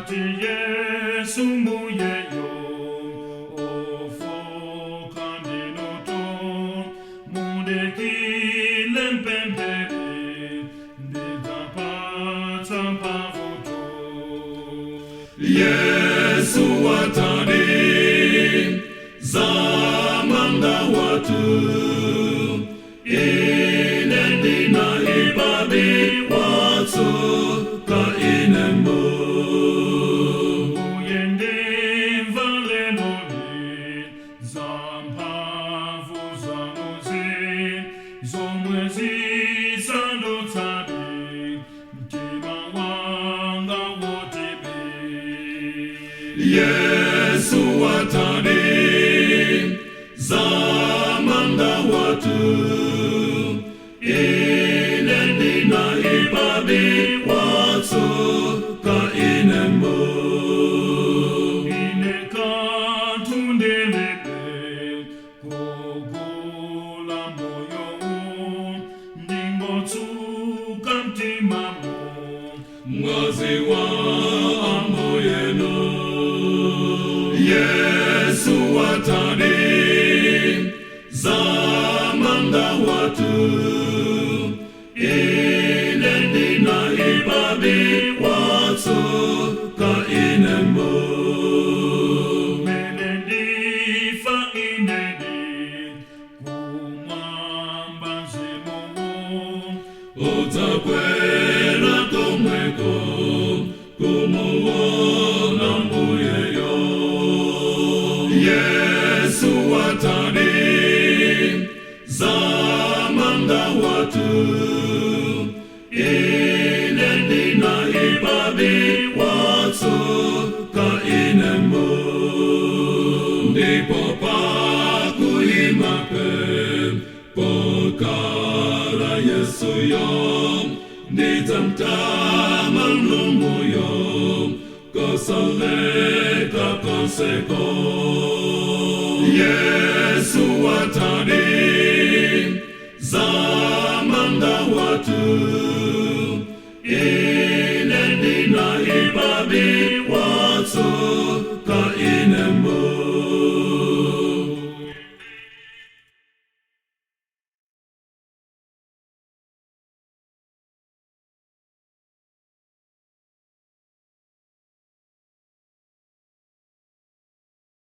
Ati Yesu muyeyo ofo kandinoto mundeki lempempele nitapata mavuto. Yesu watani zamanda watu inendina ibabi watu ka inembo uyende valenoli zampavu zamuzi zomwezi sandotabi mtima wanga wotibi. Yesu watani zamanda watu inendina ibabi watu ka inembo ineka tundelebe kogula moyo ndingo tuka mtimamo mwazi wa amoyeno. Yesu watani zamanda watu inendina ibabi watu ka inembo menendi fa inendi kumamba zemo utakwera komweko kumuona muyeyo. Yesu watani zamanda watu inendina ibabi watu ka inembo ndipo pakuimape pokala Yesu yo nitamtama mlumu yo kosaleka konseko. Yesu watani zamanda watu